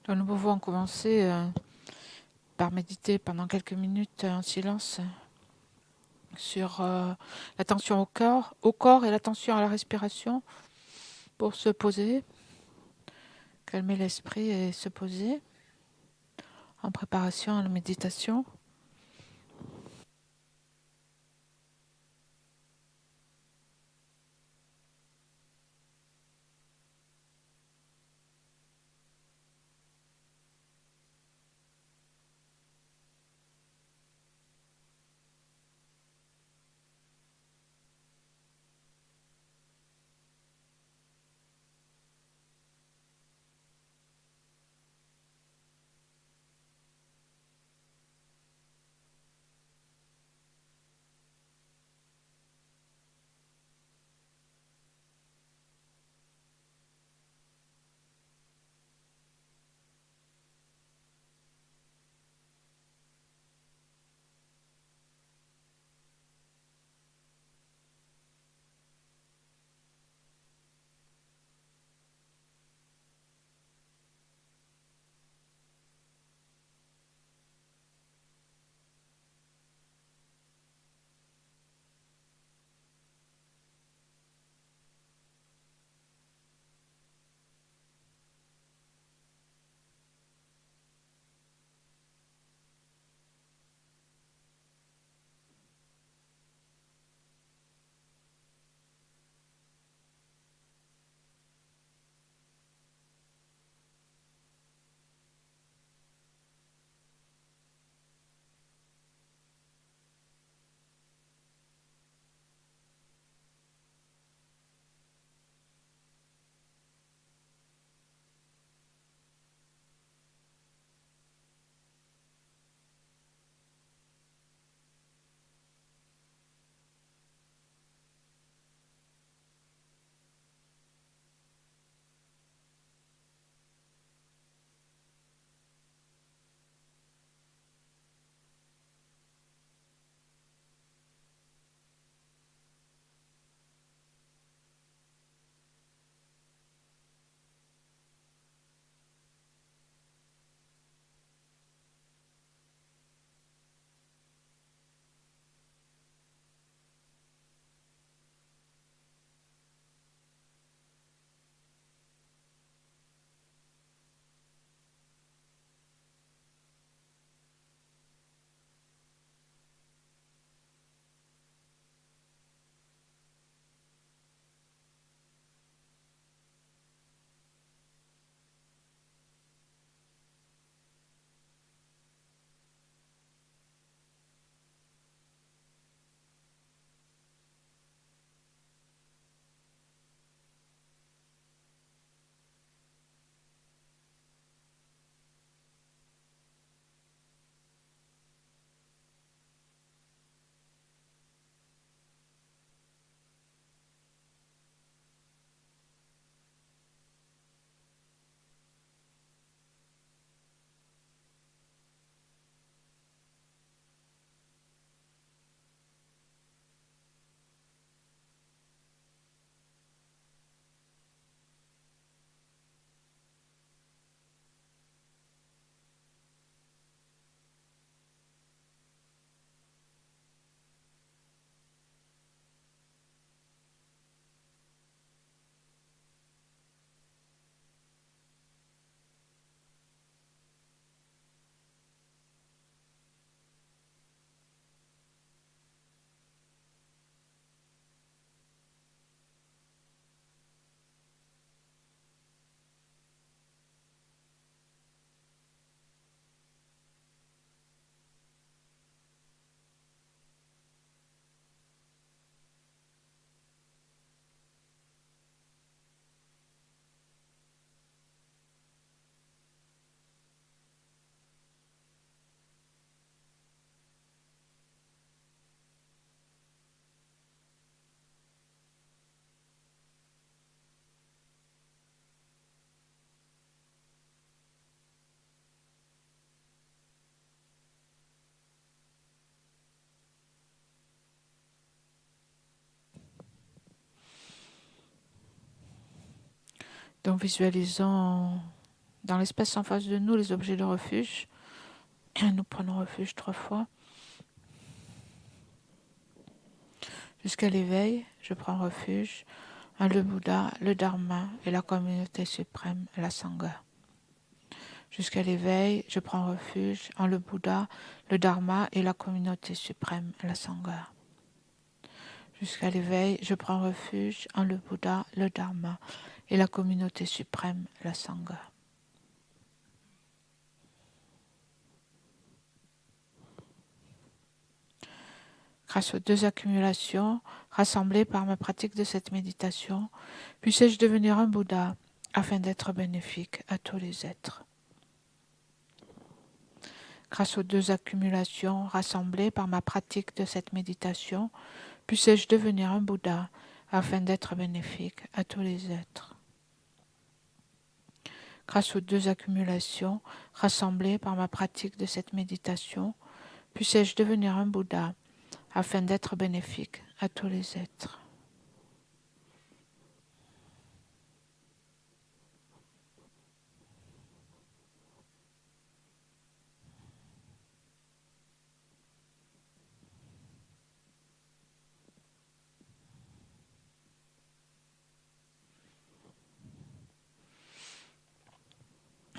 Alors, nous pouvons commencer par méditer pendant quelques minutes en silence sur l'attention au corps et l'attention à la respiration pour se poser, calmer l'esprit et se poser en préparation à la méditation. Donc visualisons Dans l'espace en face de nous, les objets de refuge. Nous prenons refuge 3 fois. Jusqu'à l'éveil, je prends refuge en le Bouddha, le Dharma et la communauté suprême, la Sangha. Jusqu'à l'éveil, je prends refuge en le Bouddha, le Dharma et la communauté suprême, la Sangha. Jusqu'à l'éveil, je prends refuge en le Bouddha, le Dharma et la communauté suprême, la Sangha. Grâce aux 2 accumulations rassemblées par ma pratique de cette méditation, puissais-je devenir un Bouddha afin d'être bénéfique à tous les êtres. Grâce aux 2 accumulations rassemblées par ma pratique de cette méditation, puissais-je devenir un Bouddha afin d'être bénéfique à tous les êtres. Grâce aux 2 accumulations rassemblées par ma pratique de cette méditation, puissais-je devenir un Bouddha afin d'être bénéfique à tous les êtres.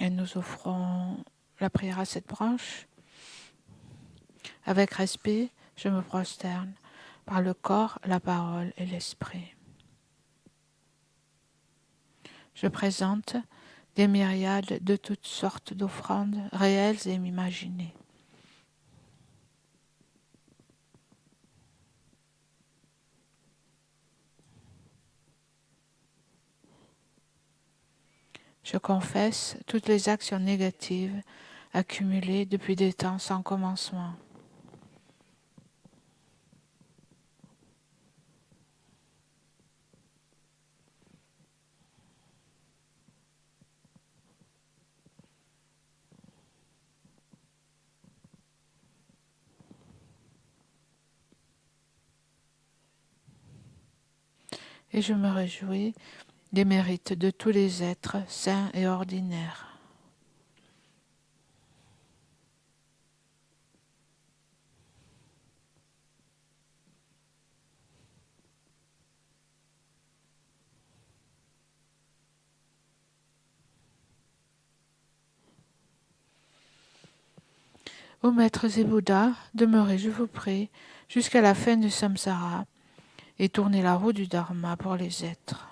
Et nous offrons la prière à cette branche. Avec respect, je me prosterne par le corps, la parole et l'esprit. Je présente des myriades de toutes sortes d'offrandes réelles et imaginées. Je confesse toutes les actions négatives accumulées depuis des temps sans commencement. Et je me réjouis des mérites de tous les êtres sains et ordinaires. Ô maîtres et Bouddhas, demeurez, je vous prie, jusqu'à la fin du samsara et tournez la roue du dharma pour les êtres.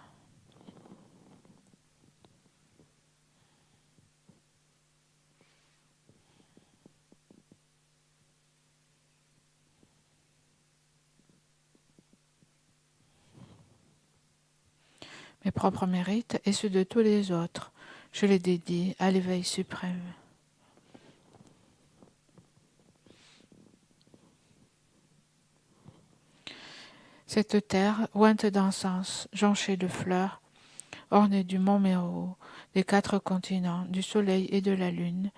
Mes propres mérites et ceux de tous les autres, je les dédie à l'éveil suprême. Cette terre, ointe d'encens, jonchée de fleurs, ornée du mont Méru, des 4 continents, du soleil et de la lune,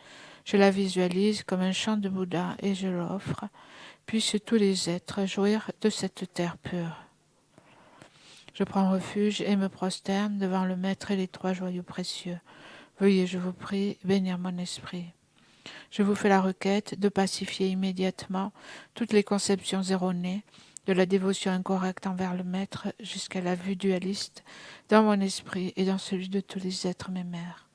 je la visualise comme un champ de Bouddha et je l'offre, puissent tous les êtres jouir de cette terre pure. Je prends refuge et me prosterne devant le Maître et les 3 joyaux précieux. Veuillez, je vous prie, bénir mon esprit. Je vous fais la requête de pacifier immédiatement toutes les conceptions erronées, de la dévotion incorrecte envers le Maître jusqu'à la vue dualiste dans mon esprit et dans celui de tous les êtres mémères.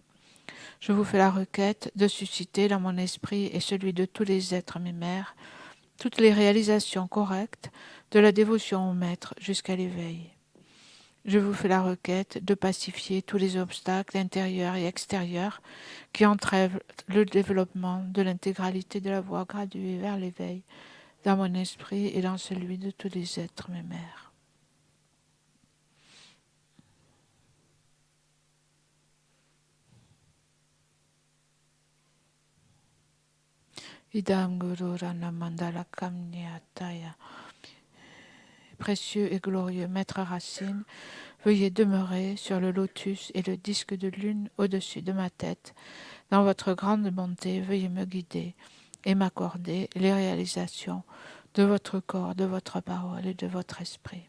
Je vous fais la requête de susciter dans mon esprit et celui de tous les êtres mémères toutes les réalisations correctes de la dévotion au Maître jusqu'à l'éveil. Je vous fais la requête de pacifier tous les obstacles intérieurs et extérieurs qui entrèvent le développement de l'intégralité de la voie graduée vers l'éveil dans mon esprit et dans celui de tous les êtres mémères. Idam Guru Rana Mandala Kamniataya. Précieux et glorieux Maître Racine, veuillez demeurer sur le lotus et le disque de lune au-dessus de ma tête. Dans votre grande bonté, veuillez me guider et m'accorder les réalisations de votre corps, de votre parole et de votre esprit.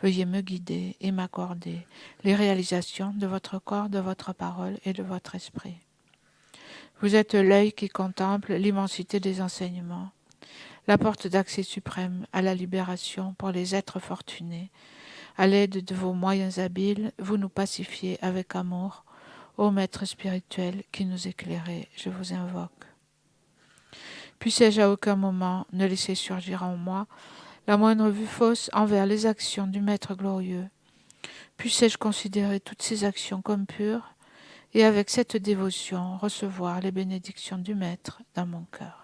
Veuillez me guider et m'accorder les réalisations de votre corps, de votre parole et de votre esprit. Vous êtes l'œil qui contemple l'immensité des enseignements, la porte d'accès suprême à la libération pour les êtres fortunés. À l'aide de vos moyens habiles, vous nous pacifiez avec amour. Ô Maître spirituel qui nous éclairez, je vous invoque. Puissais-je à aucun moment ne laisser surgir en moi la moindre vue fausse envers les actions du Maître glorieux. Puissais-je considérer toutes ces actions comme pures et avec cette dévotion recevoir les bénédictions du Maître dans mon cœur.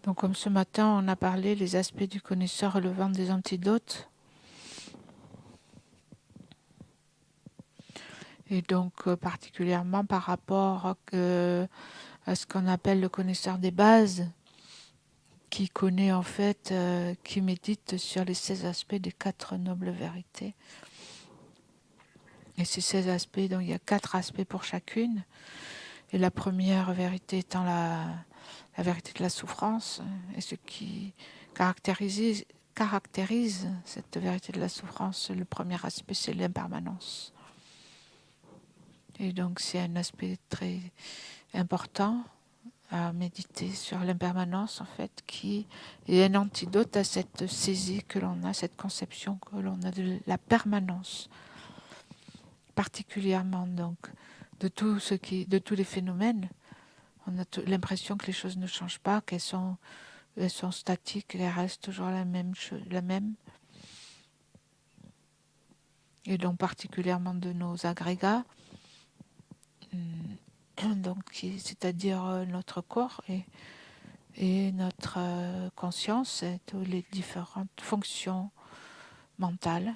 Donc comme ce matin on a parlé les aspects du connaisseur relevant des antidotes, et donc particulièrement par rapport à ce qu'on appelle le connaisseur des bases, qui connaît en fait, qui médite sur les 16 aspects des 4 nobles vérités. Et ces 16 aspects, donc il y a 4 aspects pour chacune. Et la première vérité étant la vérité de la souffrance, et ce qui caractérise cette vérité de la souffrance, le premier aspect, c'est l'impermanence. Et donc c'est un aspect très important à méditer sur l'impermanence, en fait, qui est un antidote à cette saisie que l'on a, cette conception que l'on a de la permanence, particulièrement donc de tous les phénomènes. On a l'impression que les choses ne changent pas, qu'elles sont statiques, qu'elles restent toujours la même. Et donc particulièrement de nos agrégats, donc c'est-à-dire notre corps et notre conscience, et toutes les différentes fonctions mentales,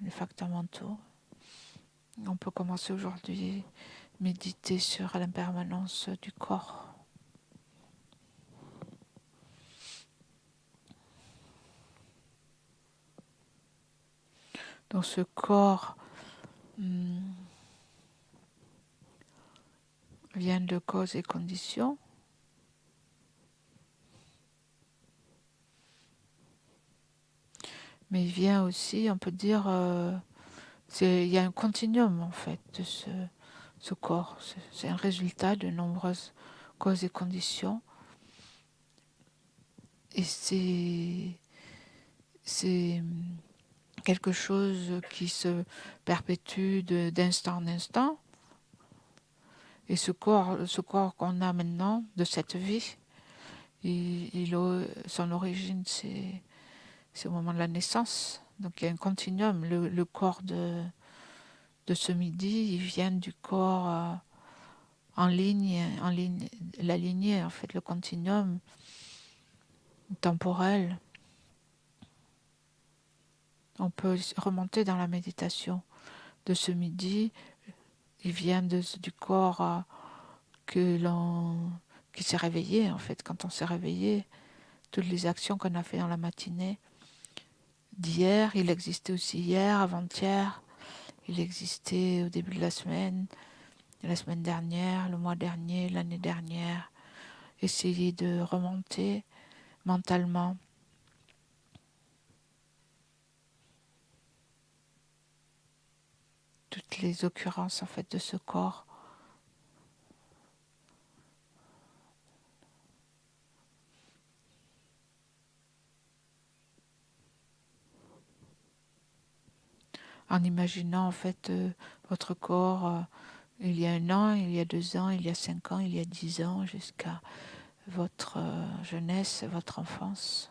les facteurs mentaux. On peut commencer aujourd'hui à méditer sur l'impermanence du corps. Donc ce corps vient de causes et conditions. Mais il vient aussi, on peut dire, il y a un continuum en fait de ce corps. C'est un résultat de nombreuses causes et conditions. Et c'est quelque chose qui se perpétue d'instant en instant. Et ce corps qu'on a maintenant, de cette vie, son origine, c'est au moment de la naissance. Donc il y a un continuum. Le corps de ce midi, il vient du corps en ligne, la lignée, en fait, le continuum temporel. On peut remonter dans la méditation de ce midi. Il vient du corps qui s'est réveillé, en fait. Quand on s'est réveillé, toutes les actions qu'on a fait dans la matinée d'hier, il existait aussi hier, avant-hier, il existait au début de la semaine dernière, le mois dernier, l'année dernière. Essayer de remonter mentalement toutes les occurrences en fait de ce corps. En imaginant en fait votre corps il y a 1 an, il y a 2 ans, il y a 5 ans, il y a 10 ans, jusqu'à votre jeunesse, votre enfance.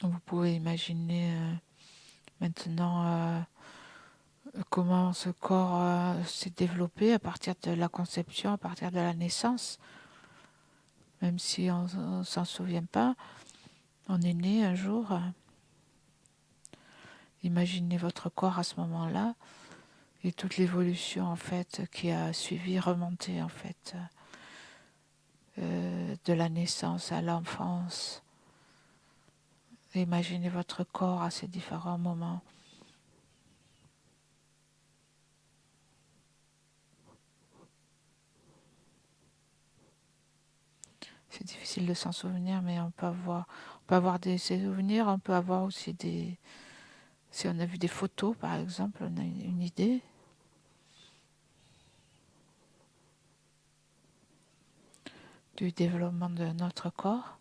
Vous pouvez imaginer maintenant comment ce corps s'est développé à partir de la conception, à partir de la naissance. Même si on ne s'en souvient pas, on est né un jour. Imaginez votre corps à ce moment-là et toute l'évolution en fait qui a suivi, remonter en fait de la naissance à l'enfance. Imaginez votre corps à ces différents moments. C'est difficile de s'en souvenir, mais on peut avoir des souvenirs, on peut avoir aussi des... Si on a vu des photos, par exemple, on a une idée. Du développement de notre corps.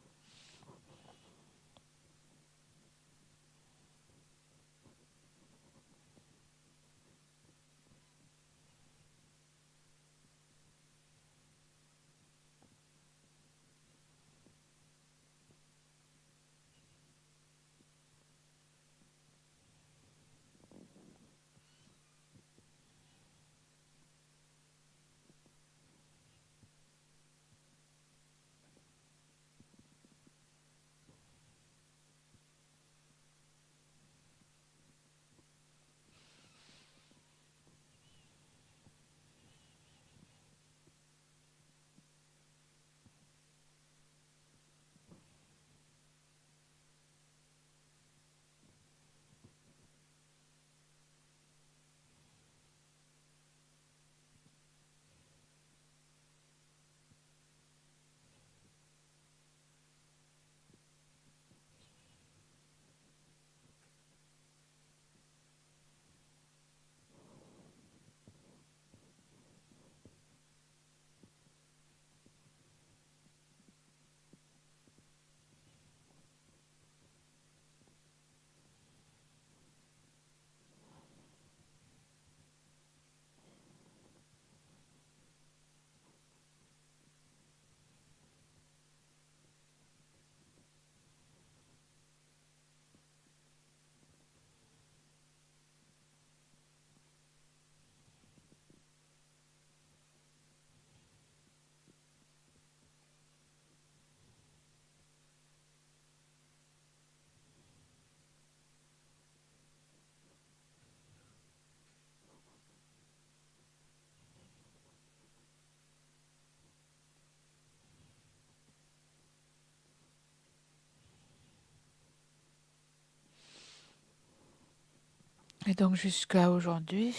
Et donc jusqu'à aujourd'hui,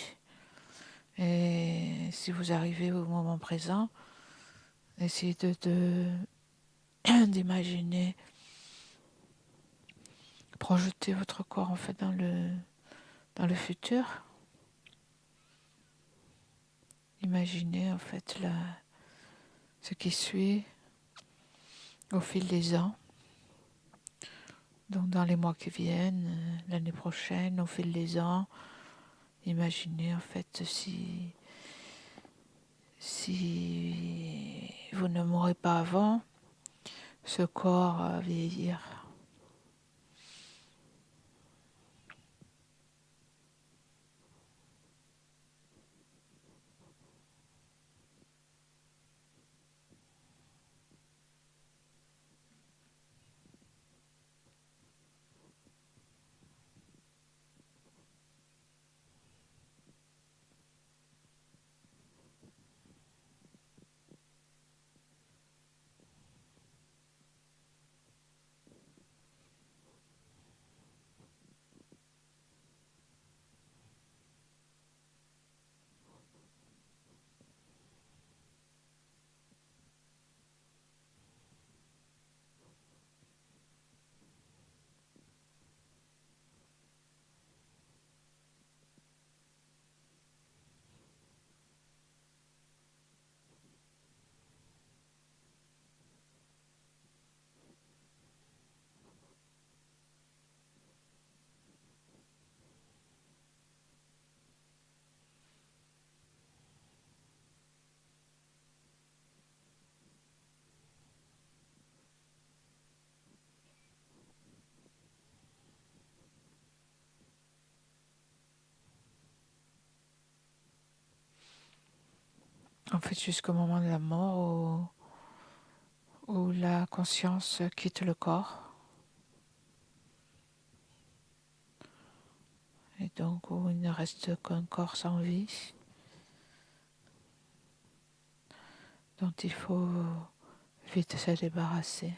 et si vous arrivez au moment présent, essayez d'imaginer, projeter votre corps en fait dans le futur. Imaginez en fait ce qui suit au fil des ans. Donc dans les mois qui viennent, l'année prochaine, au fil des ans, imaginez en fait si vous ne mourrez pas avant, ce corps vieillir. en fait jusqu'au moment de la mort où la conscience quitte le corps et donc où il ne reste qu'un corps sans vie dont il faut vite se débarrasser.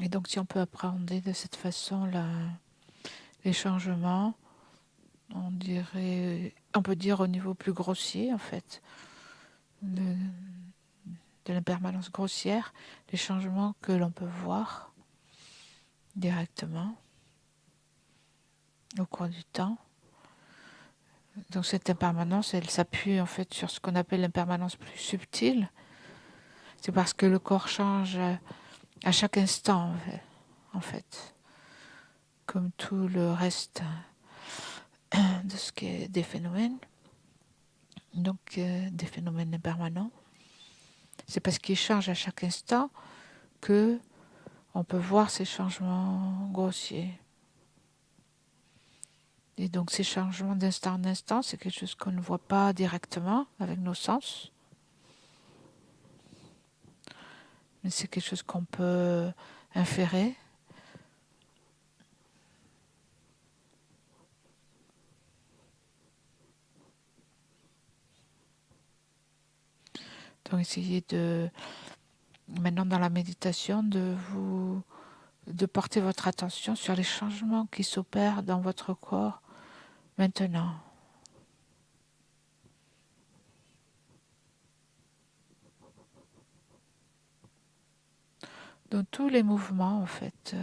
Et donc si on peut appréhender de cette façon les changements, on peut dire au niveau plus grossier en fait, de, de l'impermanence grossière, les changements que l'on peut voir directement au cours du temps. Donc cette impermanence, elle s'appuie en fait sur ce qu'on appelle l'impermanence plus subtile. C'est parce que le corps change à chaque instant en fait, comme tout le reste de ce qui est des phénomènes, donc des phénomènes impermanents. C'est parce qu'ils changent à chaque instant que on peut voir ces changements grossiers. Et donc ces changements d'instant en instant, c'est quelque chose qu'on ne voit pas directement avec nos sens, mais c'est quelque chose qu'on peut inférer. Donc essayez maintenant dans la méditation, de porter votre attention sur les changements qui s'opèrent dans votre corps maintenant. Dans tous les mouvements, en fait,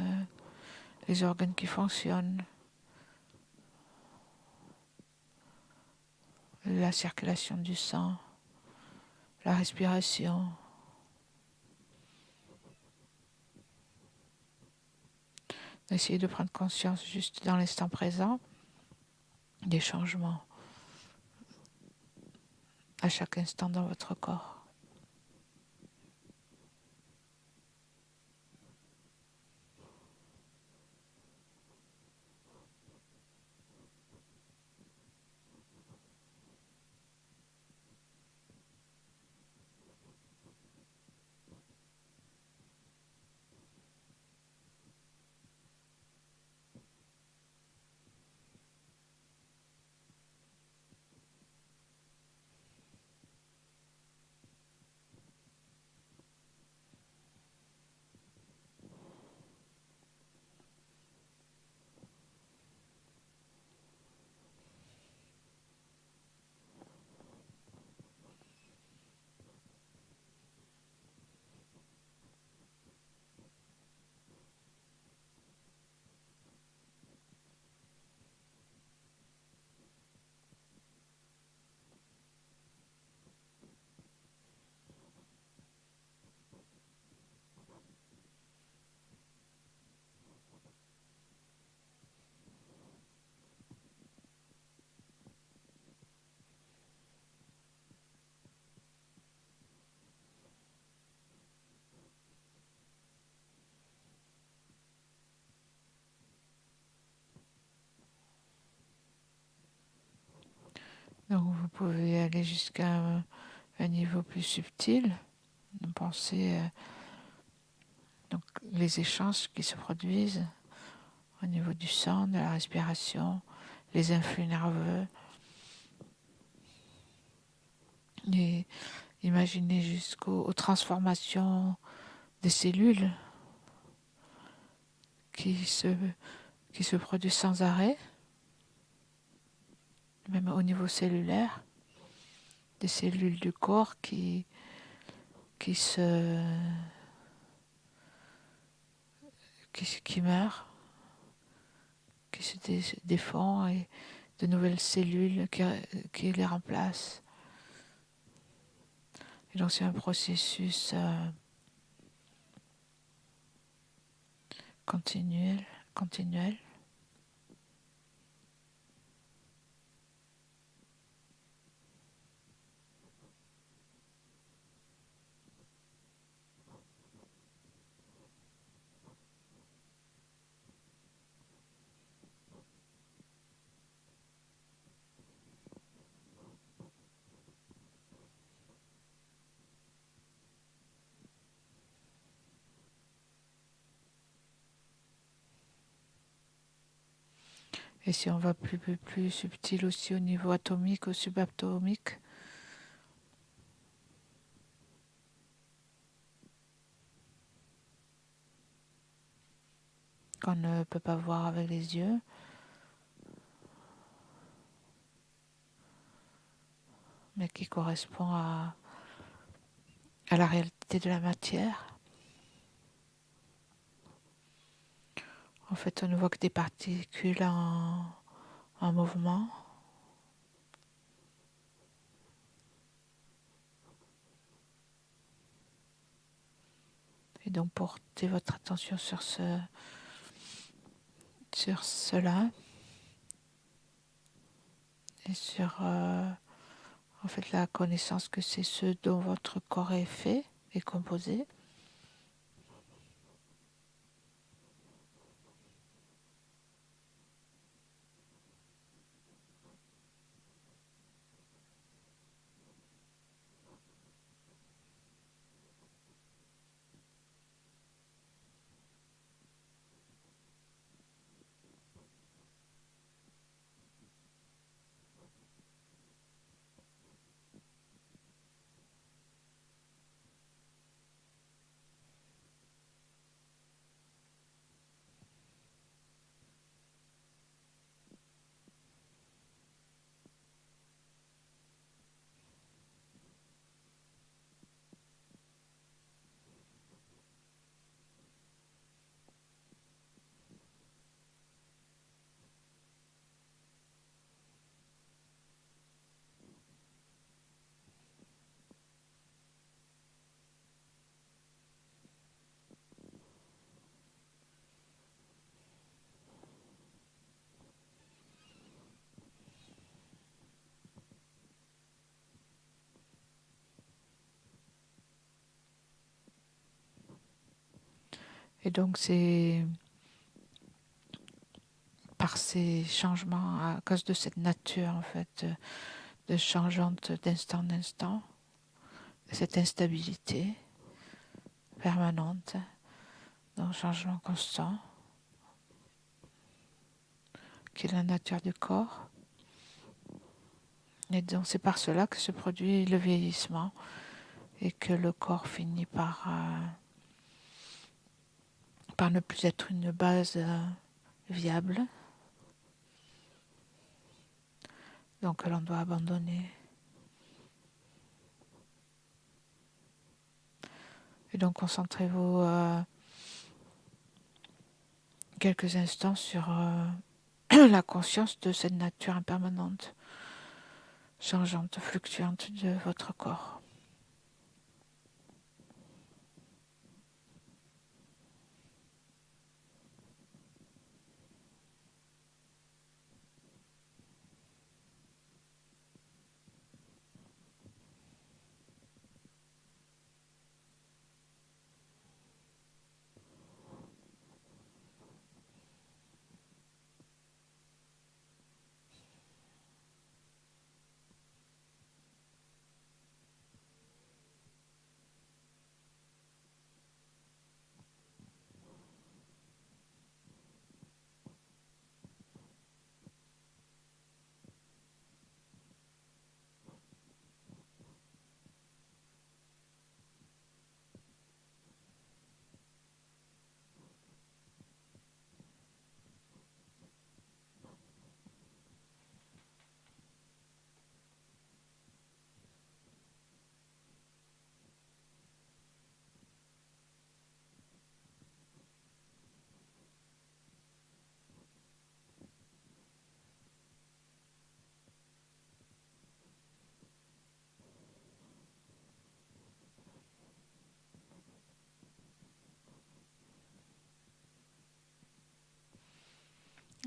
les organes qui fonctionnent, la circulation du sang, la respiration. Essayez de prendre conscience juste dans l'instant présent des changements à chaque instant dans votre corps. Donc vous pouvez aller jusqu'à un niveau plus subtil. Pensez donc les échanges qui se produisent au niveau du sang, de la respiration, les influx nerveux. Et imaginez jusqu'aux transformations des cellules qui se, qui se produisent sans arrêt, même au niveau cellulaire, des cellules du corps qui se qui meurent, qui se défont et de nouvelles cellules qui les remplacent. Et donc c'est un processus continuel. Et si on va plus subtil aussi au niveau atomique ou subatomique, qu'on ne peut pas voir avec les yeux, mais qui correspond à la réalité de la matière. En fait, on ne voit que des particules en mouvement. Et donc, portez votre attention sur cela et sur en fait la connaissance que c'est ce dont votre corps est fait et composé. Et donc c'est par ces changements, à cause de cette nature en fait, de changeante d'instant en instant, cette instabilité permanente, donc changement constant, qui est la nature du corps. Et donc c'est par cela que se produit le vieillissement et que le corps finit par ne plus être une base viable, donc que l'on doit abandonner. Et donc concentrez-vous quelques instants sur la conscience de cette nature impermanente, changeante, fluctuante de votre corps.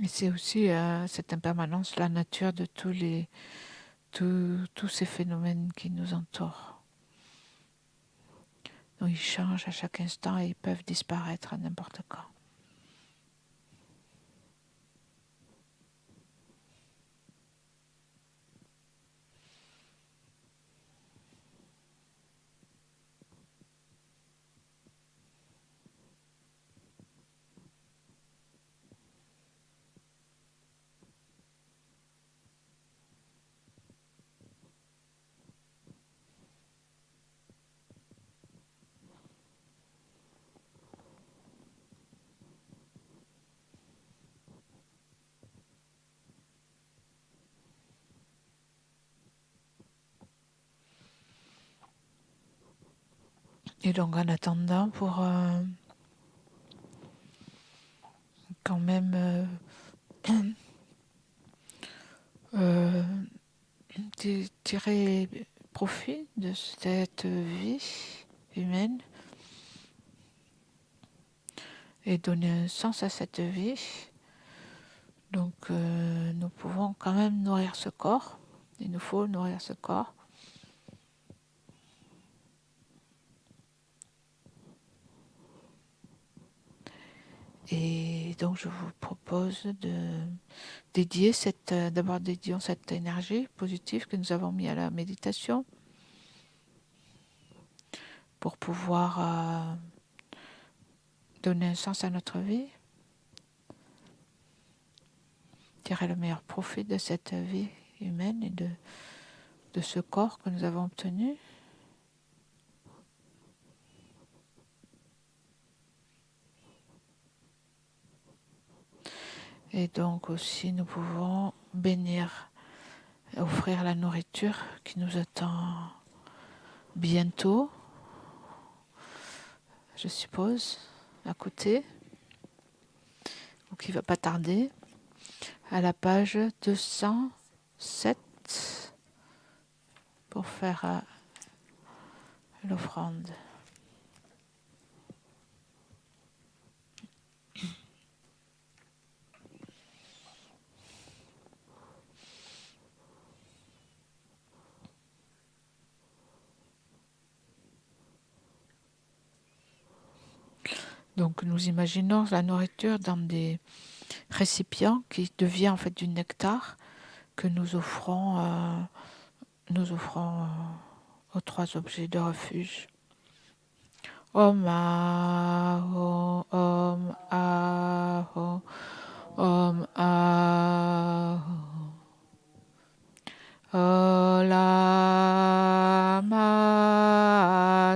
Et c'est aussi cette impermanence, la nature de tous ces phénomènes qui nous entourent. Donc ils changent à chaque instant et ils peuvent disparaître à n'importe quand. Et donc en attendant, pour quand même euh, tirer profit de cette vie humaine et donner un sens à cette vie. Donc nous pouvons quand même nourrir ce corps. Il nous faut nourrir ce corps. Et donc je vous propose d'abord dédions cette énergie positive que nous avons mis à la méditation pour pouvoir donner un sens à notre vie, tirer le meilleur profit de cette vie humaine et de ce corps que nous avons obtenu. Et donc aussi nous pouvons bénir, offrir la nourriture qui nous attend bientôt, je suppose, à côté, ou qui ne va pas tarder, à la page 207 pour faire l'offrande. Donc nous imaginons la nourriture dans des récipients qui devient en fait du nectar que nous offrons aux trois objets de refuge. Om Aho, Om Aho, Om Aho. Olama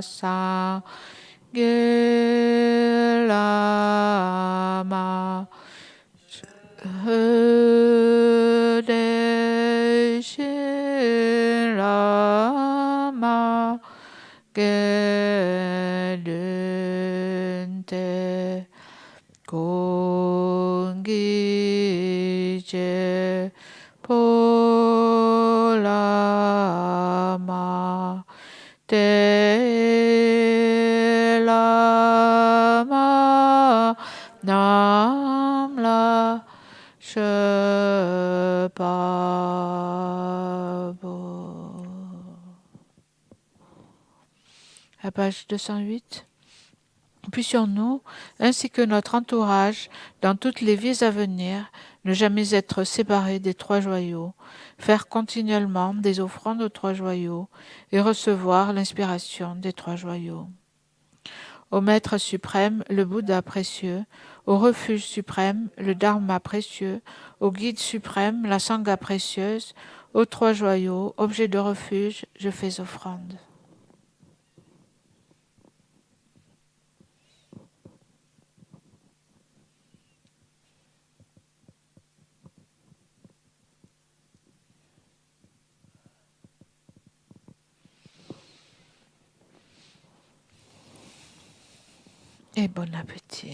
Sangilama Hudeshilama Gedunte Kongije Polama Telama Namla Shepabo. À page 208. Puissions-nous, ainsi que notre entourage, dans toutes les vies à venir, ne jamais être séparés des trois joyaux, faire continuellement des offrandes aux trois joyaux et recevoir l'inspiration des trois joyaux. Au Maître suprême, le Bouddha précieux, au refuge suprême, le Dharma précieux, au Guide suprême, la Sangha précieuse, aux trois joyaux, objets de refuge, je fais offrande. Et bon appétit.